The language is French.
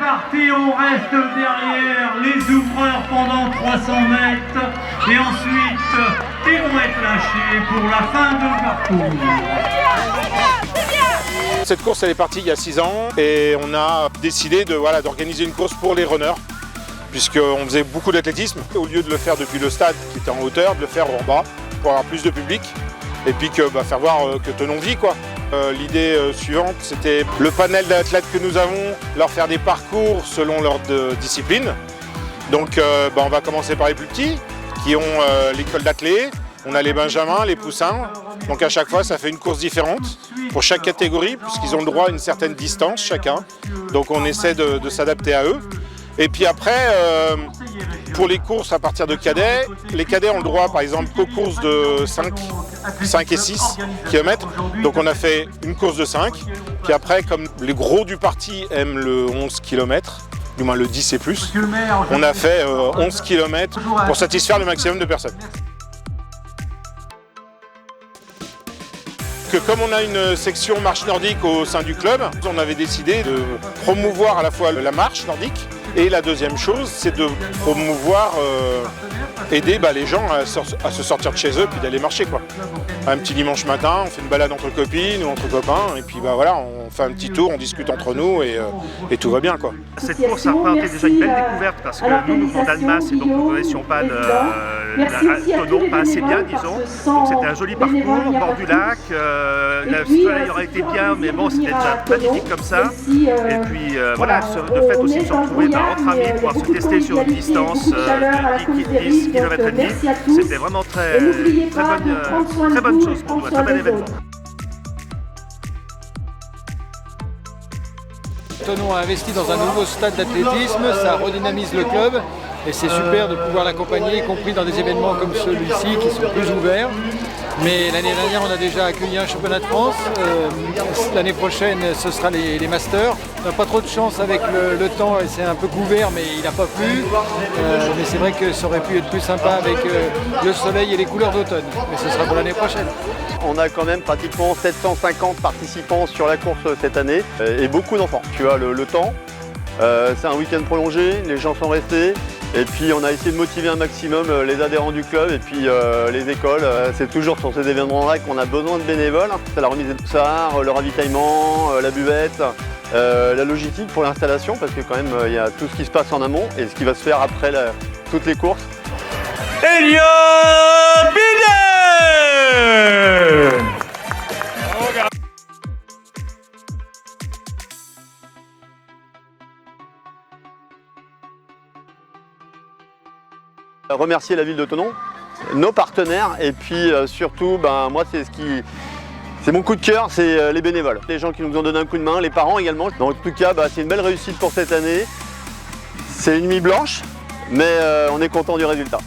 parti, on reste derrière les ouvreurs pendant 300 mètres et ensuite ils vont être lâchés pour la fin de parcours. Cette course elle est partie il y a 6 ans et on a décidé d'organiser une course pour les runners puisqu'on faisait beaucoup d'athlétisme. Au lieu de le faire depuis le stade qui était en hauteur, de le faire en bas pour avoir plus de public et puis faire voir que Thonon vit quoi. L'idée suivante, c'était le panel d'athlètes que nous avons, leur faire des parcours selon leur discipline. Donc on va commencer par les plus petits, qui ont l'école d'athlé. On a les benjamins, les poussins. Donc à chaque fois, ça fait une course différente pour chaque catégorie, puisqu'ils ont le droit à une certaine distance chacun. Donc on essaie de s'adapter à eux. Et puis après, pour les courses à partir de cadets, les cadets ont le droit par exemple qu'aux courses de 5 et 6 km. Donc on a fait une course de 5. Puis après, comme les gros du parti aiment le 11 km, du moins le 10 et plus, on a fait 11 km pour satisfaire le maximum de personnes. Comme on a une section marche nordique au sein du club, on avait décidé de promouvoir à la fois la marche nordique et la deuxième chose, c'est de promouvoir, aider les gens à se sortir de chez eux puis d'aller marcher quoi. Un petit dimanche matin, on fait une balade entre copines ou entre copains et puis on fait un petit tour, on disque entre nous et tout va bien quoi. Cette course a représenté déjà une belle découverte parce que nous venons d'Almas et donc nous ne connaissions pas Thonon, pas assez bien disons. Donc c'était un joli parcours au bord du lac, le soleil aurait été bien mais bon c'était déjà magnifique comme ça. Et puis le fait aussi de se retrouver entre amis, pouvoir se tester sur une distance de 10 km et demi, c'était vraiment très bonne chose pour nous, un très bon événement. Thonon a investi dans un nouveau stade d'athlétisme, ça redynamise le club et c'est super de pouvoir l'accompagner, y compris dans des événements comme celui-ci qui sont plus ouverts. Mais l'année dernière, on a déjà accueilli un championnat de France. L'année prochaine, ce sera les Masters. On n'a pas trop de chance avec le temps et c'est un peu couvert, mais il n'a pas plu. Mais c'est vrai que ça aurait pu être plus sympa avec le soleil et les couleurs d'automne. Mais ce sera pour l'année prochaine. On a quand même pratiquement 750 participants sur la course cette année et beaucoup d'enfants. Tu as le temps, c'est un week-end prolongé, les gens sont restés. Et puis on a essayé de motiver un maximum les adhérents du club et puis les écoles. C'est toujours sur ces événements-là qu'on a besoin de bénévoles. C'est la remise des poussards, le ravitaillement, la buvette, la logistique pour l'installation parce que quand même il y a tout ce qui se passe en amont et ce qui va se faire après toutes les courses. Elliot Bidet. Remercier la ville de Thonon, nos partenaires et puis surtout moi c'est mon coup de cœur, c'est les bénévoles. Les gens qui nous ont donné un coup de main, les parents également. Donc, en tout cas c'est une belle réussite pour cette année. C'est une nuit blanche mais on est content du résultat.